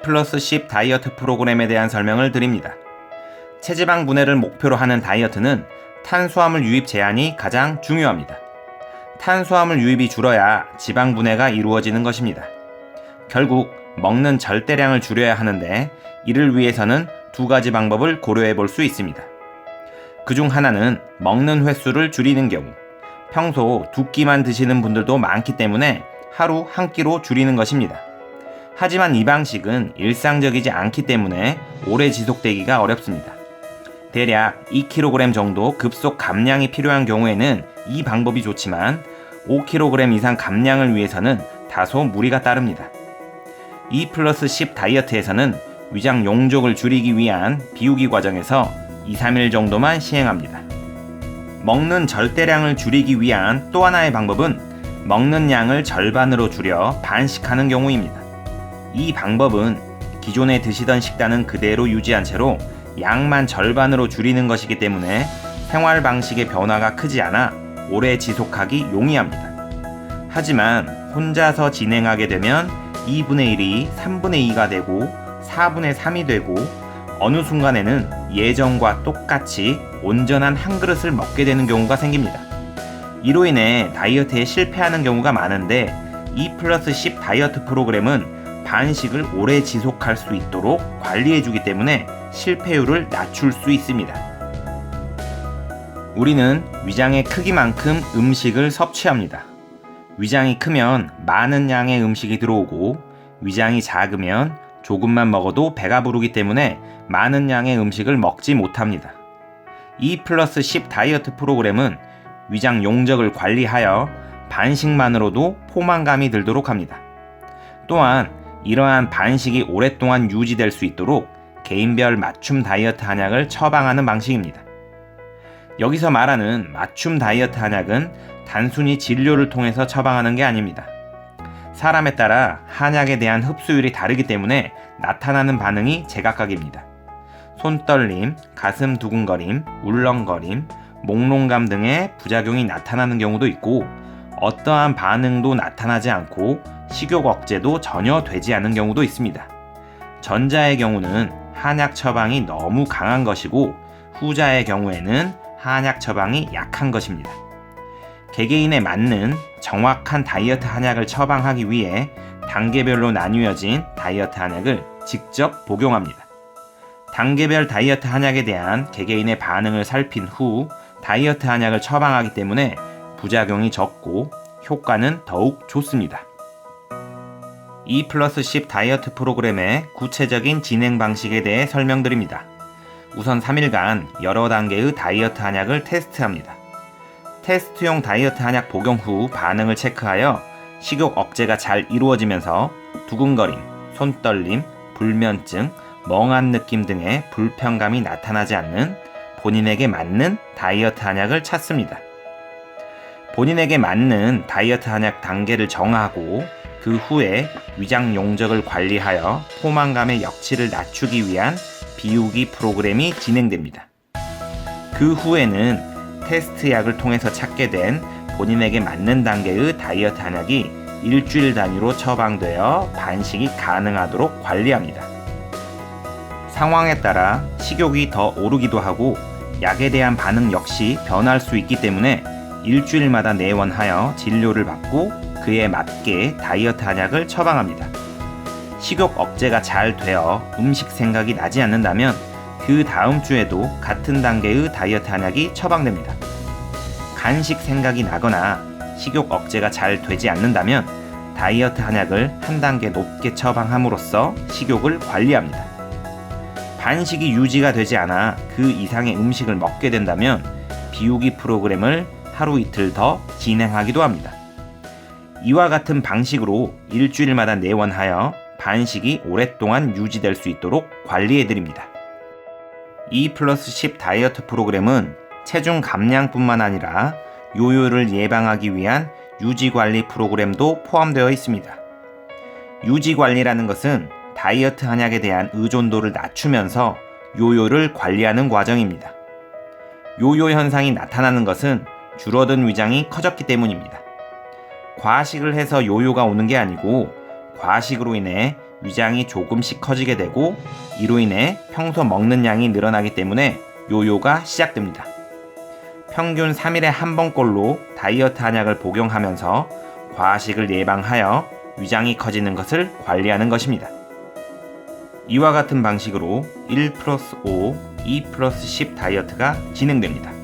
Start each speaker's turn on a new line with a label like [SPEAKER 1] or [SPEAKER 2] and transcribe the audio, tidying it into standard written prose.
[SPEAKER 1] E+10 다이어트 프로그램에 대한 설명을 드립니다. 체지방 분해를 목표로 하는 다이어트는 탄수화물 유입 제한이 가장 중요합니다. 탄수화물 유입이 줄어야 지방 분해가 이루어지는 것입니다. 결국 먹는 절대량을 줄여야 하는데 이를 위해서는 두 가지 방법을 고려해 볼 수 있습니다. 그중 하나는 먹는 횟수를 줄이는 경우, 평소 두 끼만 드시는 분들도 많기 때문에 하루 한 끼로 줄이는 것입니다. 하지만 이 방식은 일상적이지 않기 때문에 오래 지속되기가 어렵습니다. 대략 2kg 정도 급속 감량이 필요한 경우에는 이 방법이 좋지만 5kg 이상 감량을 위해서는 다소 무리가 따릅니다. E+10 다이어트에서는 위장 용적을 줄이기 위한 비우기 과정에서 2-3일 정도만 시행합니다. 먹는 절대량을 줄이기 위한 또 하나의 방법은 먹는 양을 절반으로 줄여 반식하는 경우입니다. 이 방법은 기존에 드시던 식단은 그대로 유지한 채로 양만 절반으로 줄이는 것이기 때문에 생활 방식의 변화가 크지 않아 오래 지속하기 용이합니다. 하지만 혼자서 진행하게 되면 2분의 1이 3분의 2가 되고 4분의 3이 되고 어느 순간에는 예전과 똑같이 온전한 한 그릇을 먹게 되는 경우가 생깁니다. 이로 인해 다이어트에 실패하는 경우가 많은데 E+10 다이어트 프로그램은 반식을 오래 지속할 수 있도록 관리해주기 때문에 실패율을 낮출 수 있습니다. 우리는 위장의 크기만큼 음식을 섭취합니다. 위장이 크면 많은 양의 음식이 들어오고 위장이 작으면 조금만 먹어도 배가 부르기 때문에 많은 양의 음식을 먹지 못합니다. E+10 다이어트 프로그램은 위장 용적을 관리하여 반식만으로도 포만감이 들도록 합니다. 또한 이러한 반식이 오랫동안 유지될 수 있도록 개인별 맞춤 다이어트 한약을 처방하는 방식입니다. 여기서 말하는 맞춤 다이어트 한약은 단순히 진료를 통해서 처방하는 게 아닙니다. 사람에 따라 한약에 대한 흡수율이 다르기 때문에 나타나는 반응이 제각각입니다. 손떨림, 가슴 두근거림, 울렁거림, 목롱감 등의 부작용이 나타나는 경우도 있고 어떠한 반응도 나타나지 않고 식욕 억제도 전혀 되지 않은 경우도 있습니다. 전자의 경우는 한약 처방이 너무 강한 것이고 후자의 경우에는 한약 처방이 약한 것입니다. 개개인에 맞는 정확한 다이어트 한약을 처방하기 위해 단계별로 나뉘어진 다이어트 한약을 직접 복용합니다. 단계별 다이어트 한약에 대한 개개인의 반응을 살핀 후 다이어트 한약을 처방하기 때문에 부작용이 적고 효과는 더욱 좋습니다. E+10 다이어트 프로그램의 구체적인 진행 방식에 대해 설명드립니다. 우선 3일간 여러 단계의 다이어트 한약을 테스트합니다. 테스트용 다이어트 한약 복용 후 반응을 체크하여 식욕 억제가 잘 이루어지면서 두근거림, 손떨림, 불면증, 멍한 느낌 등의 불편감이 나타나지 않는 본인에게 맞는 다이어트 한약을 찾습니다. 본인에게 맞는 다이어트 한약 단계를 정하고 그 후에 위장 용적을 관리하여 포만감의 역치를 낮추기 위한 비우기 프로그램이 진행됩니다. 그 후에는 테스트 약을 통해서 찾게 된 본인에게 맞는 단계의 다이어트 한약이 일주일 단위로 처방되어 반식이 가능하도록 관리합니다. 상황에 따라 식욕이 더 오르기도 하고 약에 대한 반응 역시 변할 수 있기 때문에 일주일마다 내원하여 진료를 받고 그에 맞게 다이어트 한약을 처방합니다. 식욕 억제가 잘 되어 음식 생각이 나지 않는다면 그 다음 주에도 같은 단계의 다이어트 한약이 처방됩니다. 간식 생각이 나거나 식욕 억제가 잘 되지 않는다면 다이어트 한약을 한 단계 높게 처방함으로써 식욕을 관리합니다. 반식이 유지가 되지 않아 그 이상의 음식을 먹게 된다면 비우기 프로그램을 하루 이틀 더 진행하기도 합니다. 이와 같은 방식으로 일주일마다 내원하여 반식이 오랫동안 유지될 수 있도록 관리해드립니다. E+10 다이어트 프로그램은 체중 감량뿐만 아니라 요요를 예방하기 위한 유지관리 프로그램도 포함되어 있습니다. 유지관리라는 것은 다이어트 한약에 대한 의존도를 낮추면서 요요를 관리하는 과정입니다. 요요 현상이 나타나는 것은 줄어든 위장이 커졌기 때문입니다. 과식을 해서 요요가 오는 게 아니고 과식으로 인해 위장이 조금씩 커지게 되고 이로 인해 평소 먹는 양이 늘어나기 때문에 요요가 시작됩니다. 평균 3일에 한 번꼴로 다이어트 한약을 복용하면서 과식을 예방하여 위장이 커지는 것을 관리하는 것입니다. 이와 같은 방식으로 1+5, 2+10 다이어트가 진행됩니다.